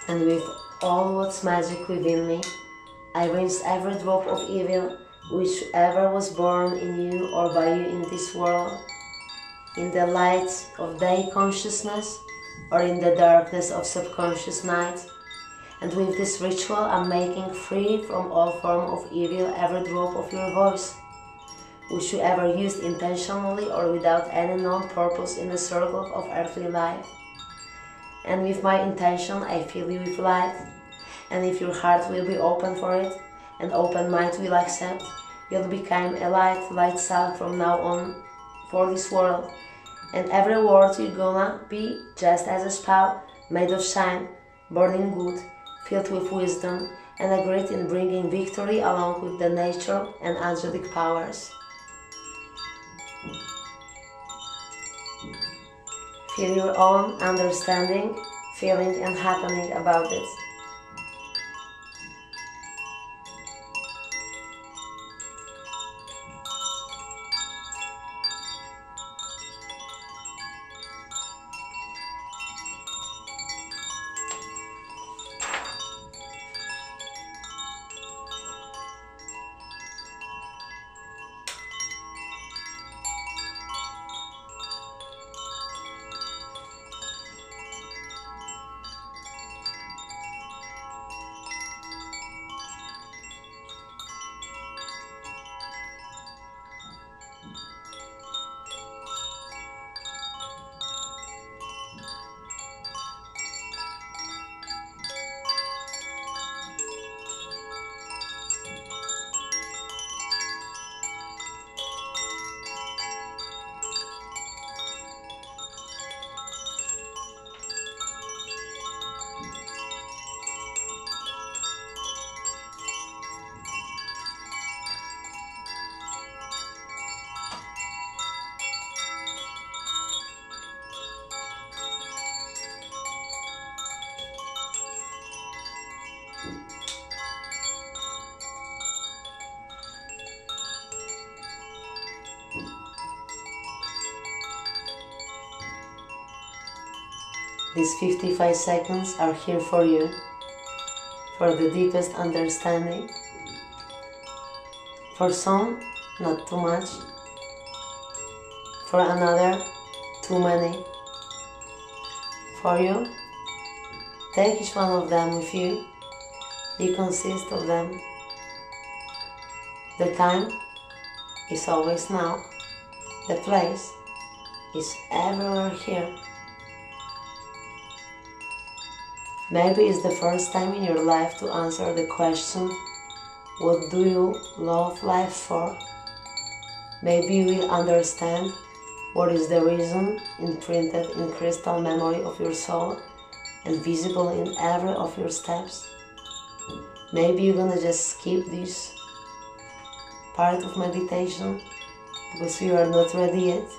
And with all what's magic within me, I rinse every drop of evil which ever was born in you or by you in this world, in the light of day consciousness or in the darkness of subconscious night. And with this ritual I'm making free from all form of evil every drop of your voice, which you ever used intentionally or without any known purpose in the circle of earthly life. And with my intention I fill you with light, and if your heart will be open for it, and open mind will accept, you'll become a light self from now on for this world. And every word you're gonna be just as a spell, made of shine, burning good, filled with wisdom, and a great in bringing victory along with the nature and angelic powers. Feel your own understanding, feeling and happening about it. These 55 seconds are here for you. for the deepest understanding. For some, not too much. For another, too many. For you, take each one of them with you. You consist of them. The time is always now. The place is everywhere here. Maybe it's the first time in your life to answer the question, what do you love life for? Maybe you will understand what is the reason imprinted in crystal memory of your soul and visible in every of your steps. Maybe you're gonna just skip this part of meditation because you are not ready yet.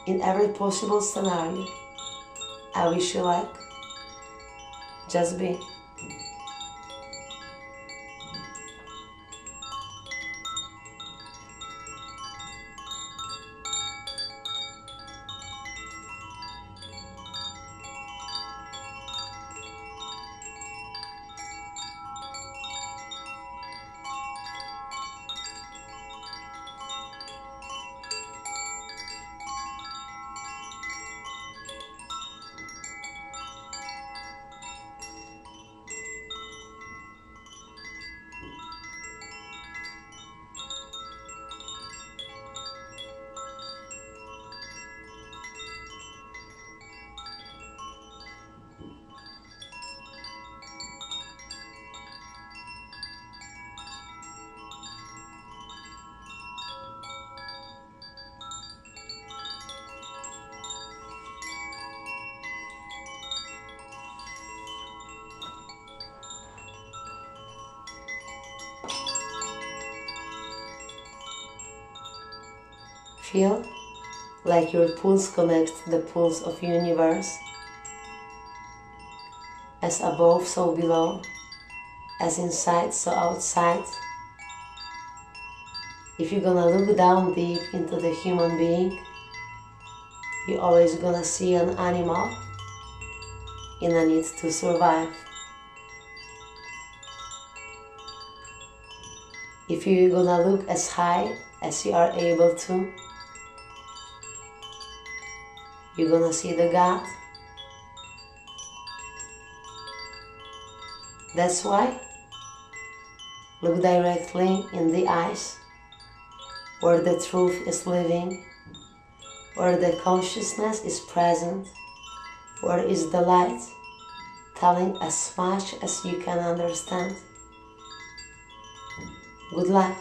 In every possible scenario, I wish you luck. Just be. Feel like your pulse connects the pulse of universe. As above, so below. As inside, so outside. If you're gonna look down deep into the human being, you're always gonna see an animal in a need to survive. If you're gonna look as high as you are able to, you're gonna see the God. That's why look directly in the eyes where the truth is living, where the consciousness is present, where is the light telling as much as you can understand. Good luck.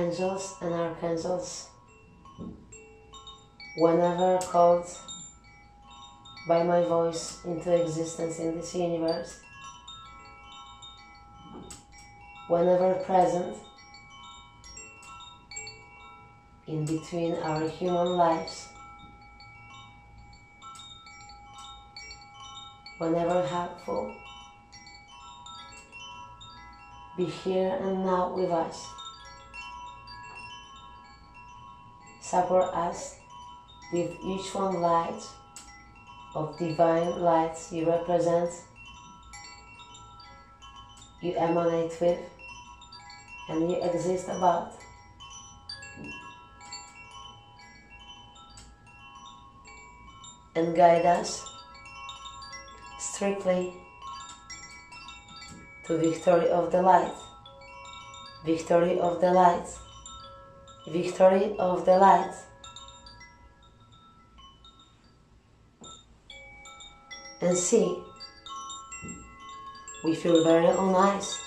angels and archangels, whenever called by my voice into existence in this universe, whenever present in between our human lives, whenever helpful, be here and now with us. Support us with each one light of divine lights you represent, you emanate with, and you exist about. And guide us strictly to victory of the light, victory of the light, victory of the light. And see with your very own eyes,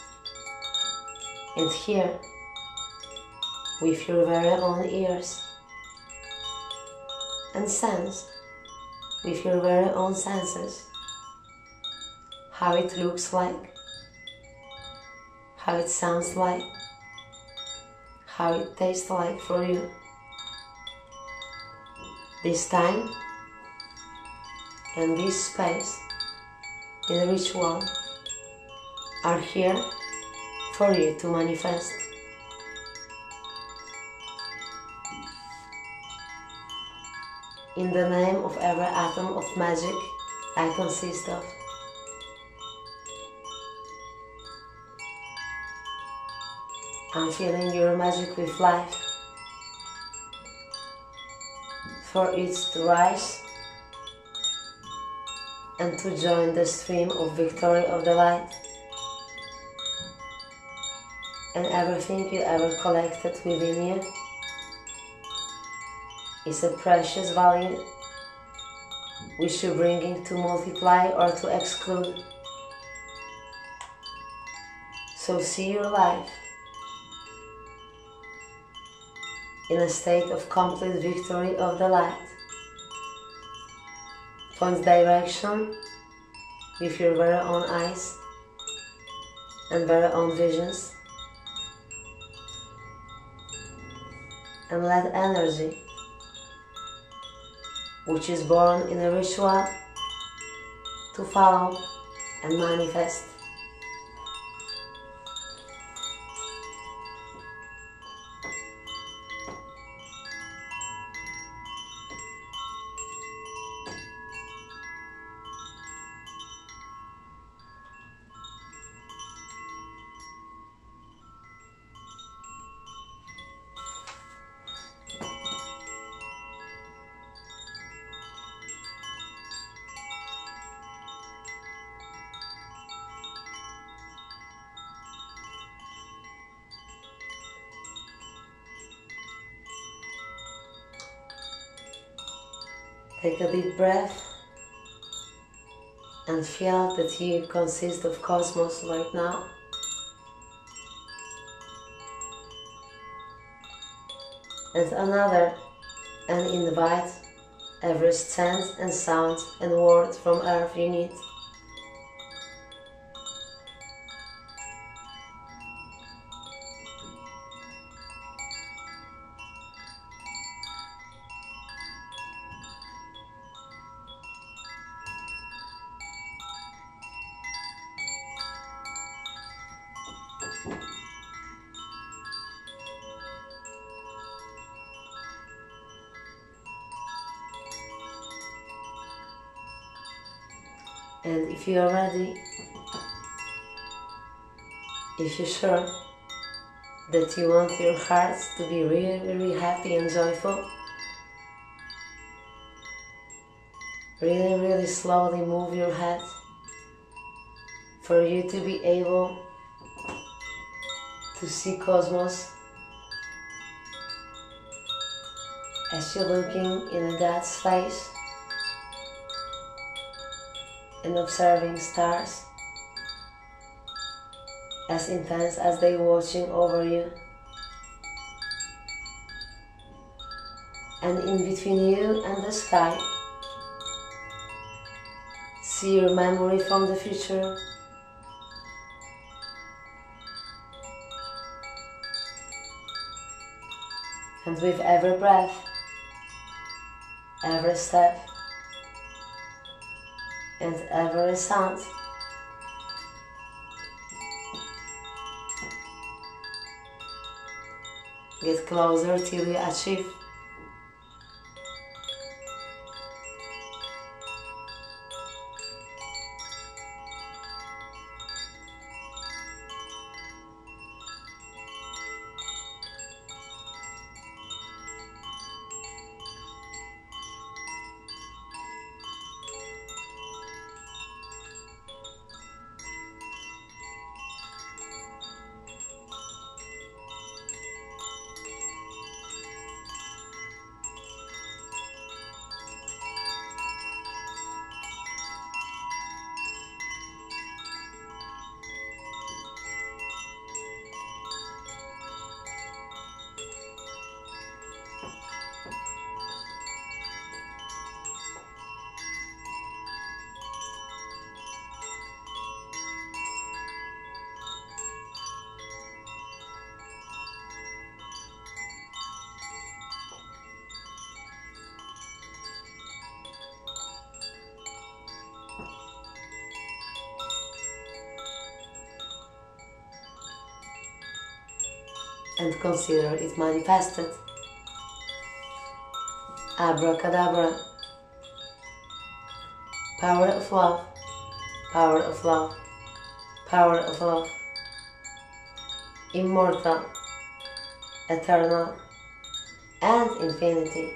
and hear with your very own ears, and sense with your very own senses how it looks like, how it sounds like, how it tastes like for you. This time and this space in ritual are here for you to manifest. In the name of every atom of magic I consist of, I'm filling your magic with life, for it to rise and to join the stream of victory of the light. And everything you ever collected within you is a precious value which you're bringing to multiply or to exclude. So see your life in a state of complete victory of the light. Point direction with your very own eyes and very own visions, and let energy which is born in a ritual to follow and manifest. Take a deep breath and feel that you consist of cosmos right now. And another, and invite every scent and sound and word from earth you need. And if you are ready, if you're sure that you want your heart to be really, really happy and joyful, really, really slowly move your head for you to be able to see cosmos as you're looking in a God's face and observing stars as intense as they're watching over you. And in between you and the sky, see your memory from the future. And with every breath, every step, and every sound, get closer till you achieve. And consider it manifested. Abracadabra. Power of love, power of love, power of love. Immortal, eternal, and infinity.